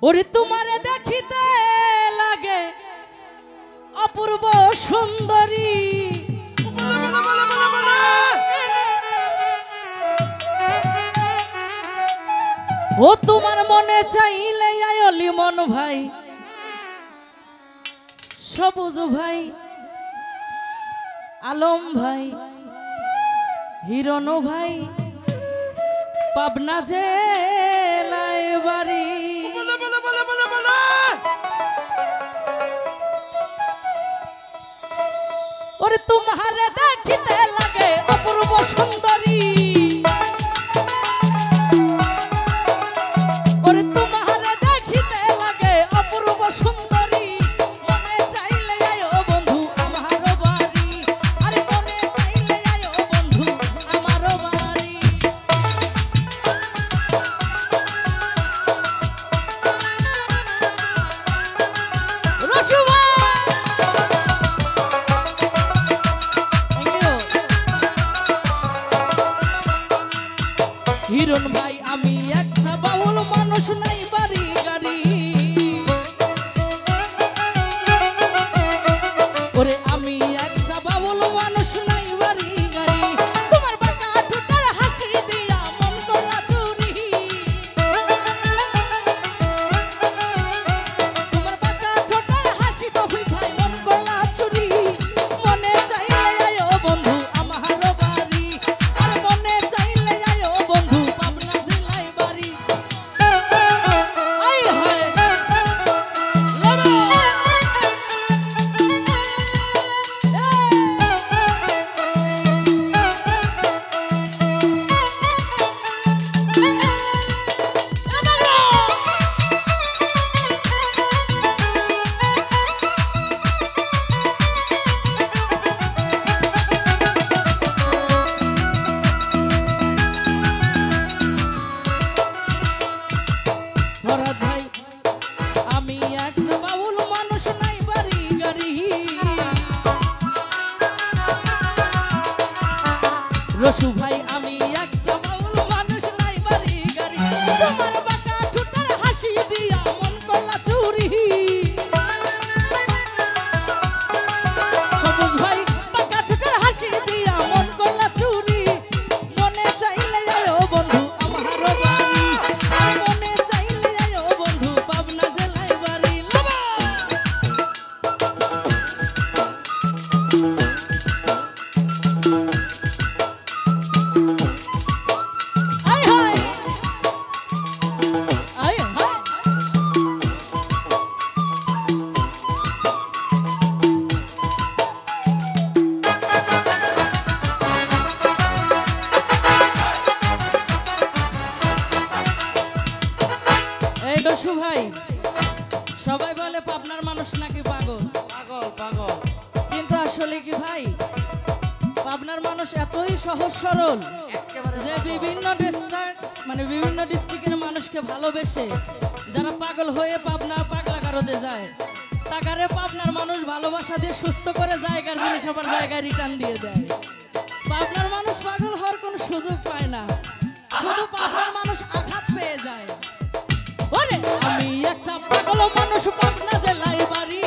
ওরে তোমারে দেখিতে লাগে অপূর্ব সুন্দরী, ও তোমার মনে চাইলে আয়ো লিমন ভাই, সবুজ ভাই, আলম ভাই, হিরণ ভাই, পাবনা জেলায় বাড়ি। ওরে তোমারে দেখিতে লাগে অপূর্ব সুন্দরী, ওরে তোমারে দেখিতে লাগে অপূর্ব সুন্দরী, মনে চাইলে আয়ো বন্ধু আমার বাড়ি, আরে মনে চাইলে আয়ো বন্ধু আমার বাড়ি। রসুভা হিরণ ভাই, আমি একটা বাউল মানুষ, নাই বাড়ি গাড়ি, ওরে আমি একটা বাউল মানুষ, নাই বাড়ি গাড়ি, তোমার বাঁকা ঠোঁটের হাসি দিয়া মন করলা চুরি, তোমার বাঁকা ঠোঁটের হাসি তফি ভাই মন করলা চুরি, মনে চাইলে আয়ো বন্ধু আমার বাড়ি, আর মনে চাইলে আয়ো বন্ধু পাবনা জেলায় বাড়ি। আই হায় ভরত ভাই, আমি একটা বাউল মানুষ, নাই বাড়ি গাড়ি, রসু ভাই, আমি একটা বাউল মানুষ, নাই বাড়ি গাড়ি, তোমার বাঁকা ঠোঁটের হাসি দিয়া মন করলা চুরি, সবুজ ভাই, বাঁকা ঠোঁটের হাসি দিয়া মন করলা চুরি, মনে চাইলে আয়ো বন্ধু আমার বাড়ি, আর মনে চাইলে আয়ো বন্ধু পাবনা জেলায় বাড়ি। লাবা আয় হায় আয় হায়। এই রসু ভাই, সবাই বলে পাবনার মানুষ নাকি পাগল, পাগল পাগল, কিন্তু আসলে কি ভাই, পাবনার মানুষ এতই সহজ সরল যে বিভিন্ন বিভিন্ন ডিস্ট্রিক্টের মানুষকে ভালোবেসে যারা পাগল হয়ে পাবনা পাগলা কারোতে যায়, তাকারে পাবনার মানুষ ভালোবাসা দিয়ে সুস্থ করে জায়গার জিনিস আবার জায়গায় রিটার্ন দিয়ে দেয়। পাবনার মানুষ পাগল হওয়ার কোনো সুযোগ পায় না, শুধু পাবনার মানুষ আঘাত পেয়ে যায়। ওরে আমি একটা পাগল মানুষ, পাবনা জেলায় বাড়ি,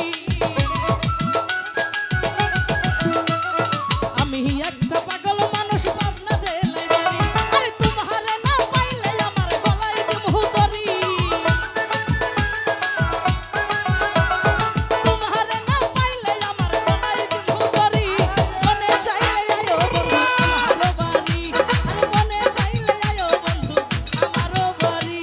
আমি একটা পাগল মানুষ, পাবনা জেলায় বাড়ি, আরে তোমারে না পাইলে আমার গলায় দিমু দড়ি, তোমারে না পাইলে আমার গলায় দিমু দড়ি, মনে চাইলে আয়ো বন্ধু আমার বাড়ি, আরে মনে চাইলে আয়ো বন্ধু আমার বাড়ি।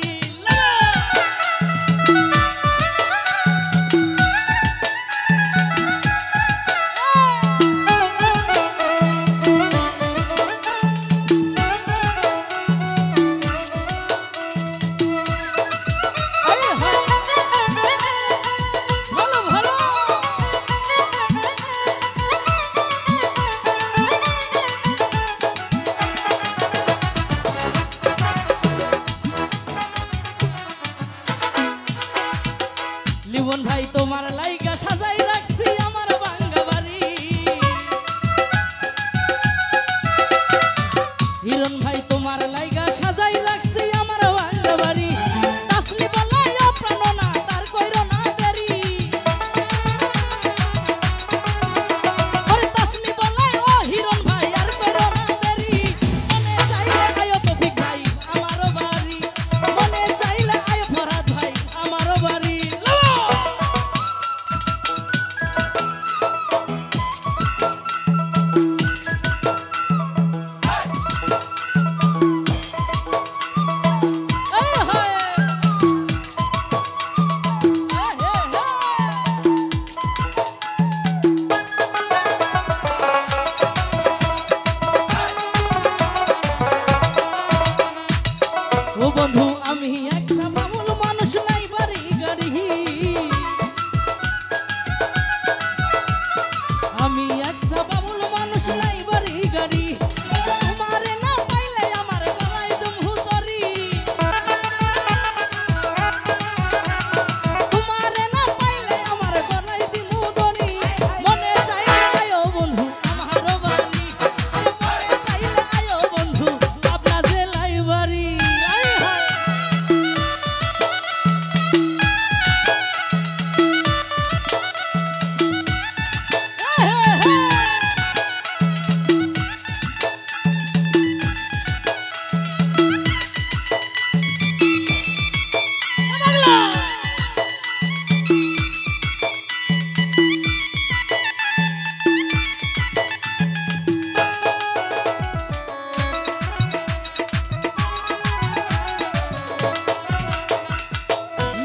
বন্ধু আমি একটা মামুল মানুষ, নাই বাড়ি গাড়ি। আমি একটা মামুল মানুষ, নাই বাড়ি গাড়ি। তোমারে না পাইলে আমার গলায় দুমু দড়ি। তোমারে না পাইলে আমার গলায় দিমু দড়ি। মনে চাইলে আয়ো বন্ধু আমার বাড়ি। মনে চাইলে আয়ো বন্ধু আপনার জেলায় বাড়ি।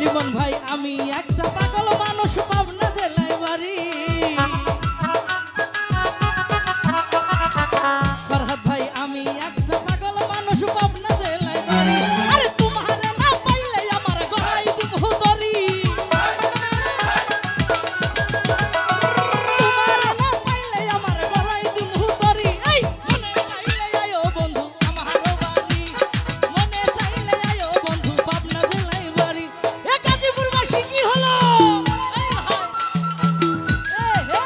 লিমন ভাই আমি একটা পাগল মানুষ, পাবনা জেলায় বাড়ি। ফরহাদ ভাই আমি একটা পাগল মানুষ, পাবনা জেলায় বাড়ি। আরে তোমারে না পাইলে আমার গলায় দিমু দড়ি। তোমারে না পাইলে আমার গলায় দিমু দড়ি। এই মনে চাইলে আয়ো বন্ধু আমার বাড়ি। মনে চাইলে আয়ো বন্ধু পাবনা জেলায় বাড়ি। এ গাজীপুরবাসী কি হলো? এই হায়, এই হে।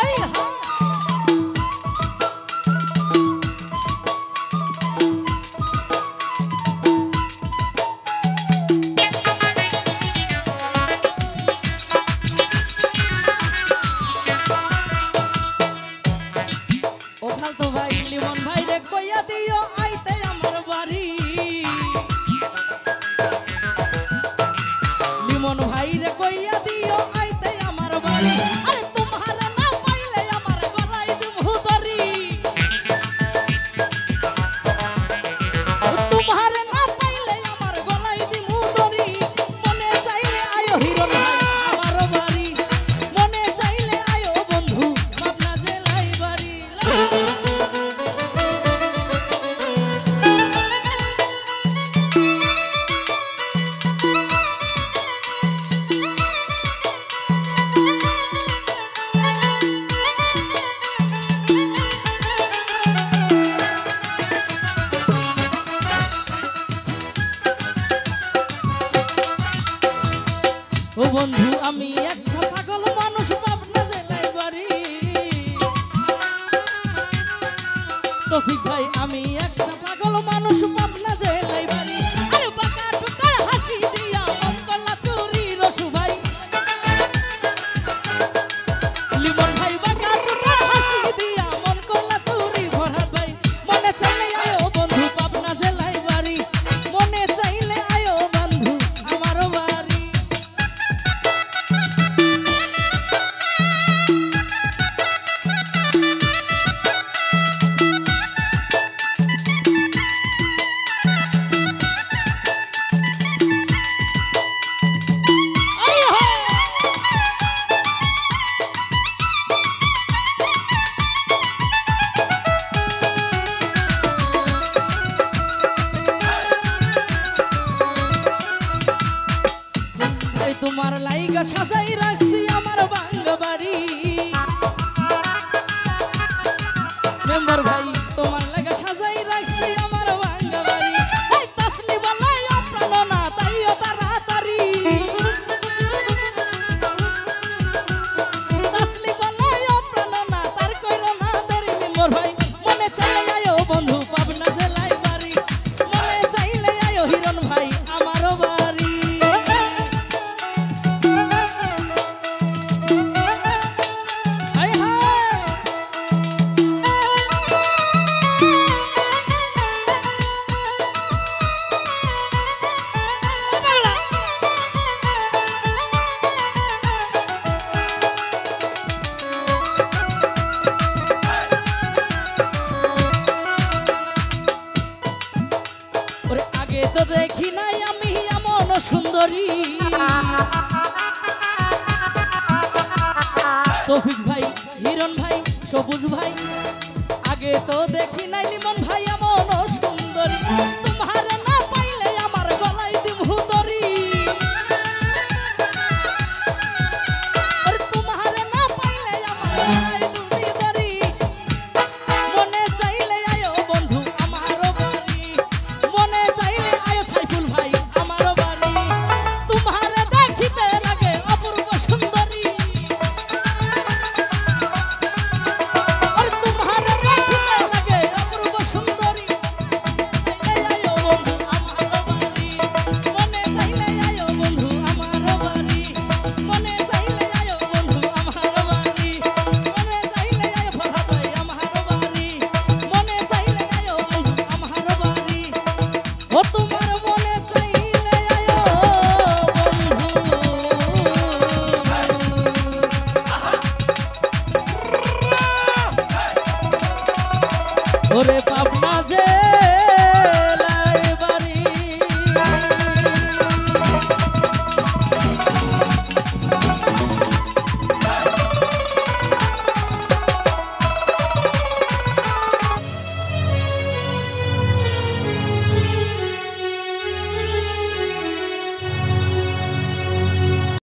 এই হায়। ও খালতো ভাই লিমন ভাই রে কইয়া দিও আইতে আমার বাড়ি। লিমন ভাই রে কইয়া দিও আইতে আমার বাড়ি। আরে তোমারে না পাইলে আমার গলায় দিমু দড়ি। তোমারে না পাইলে আমার গলায় দিমু দড়ি। মনে চাইলে আয়ো হিরণ ভাই আমার বাড়ি। মনে চাইলে আয়ো বন্ধু পাবনা জেলায় বাড়ি। ও বন্ধু আমি একটা পাগল মানুষ, পাবনা জেলায় বাড়ি। তৌফিক ভাই আমি একটা পাগল মানুষ, পাবনা জেলায় বাড়ি। আরে বাঁকা টুকার হাসি দিয়া মন করলা চুরি রসু ভাই। লিমন ভাই বাঁকা টুকার হাসি দিয়া মন করলা চুরি। ফরহাদ ভাই মনে চাইলে আয়ো বন্ধু পাবনা জেলায় বাড়ি। মনে চাইলে আয়ো বন্ধু আমার বাড়ি। তোমার লাইগা সাজাই রাখছি আমার বাঙ্গা বাড়ি। মেম্বার ভাই তোমার লাগা সাজাই রাখছি আমার বাঙ্গা বাড়ি। এই তাসলি বলাই অপ্রাণ না তাইও তাড়াতাড়ি। তাসলি বলাই অপ্রাণ না তার কইরো না দেরি। মেম্বার ভাই মনে চাইলে আয়ো বন্ধু পাবনা জেলায় বাড়ি। মনে চাইলে আয়ো হিরণ ভাই আমার বাড়ি। সুন্দরী তৌফিক ভাই, হিরণ ভাই সবুজ ভাই আগে তো দেখি নাই লিমন ভাই এমন সুন্দরী তোমারে না পাইলে আমার গলায় দিব দড়ি আর তোমারে না পাইলে আমার গলায় দিব দড়ি মনে চাইলে আয়ো বন্ধু আমার বাড়ি মনে চাইলে আয়ো সাইফুল ভাই আমার বাড়ি তোমারে দেখিতে লাগে অপূর্ব সুন্দরী ওরে পাবনা যে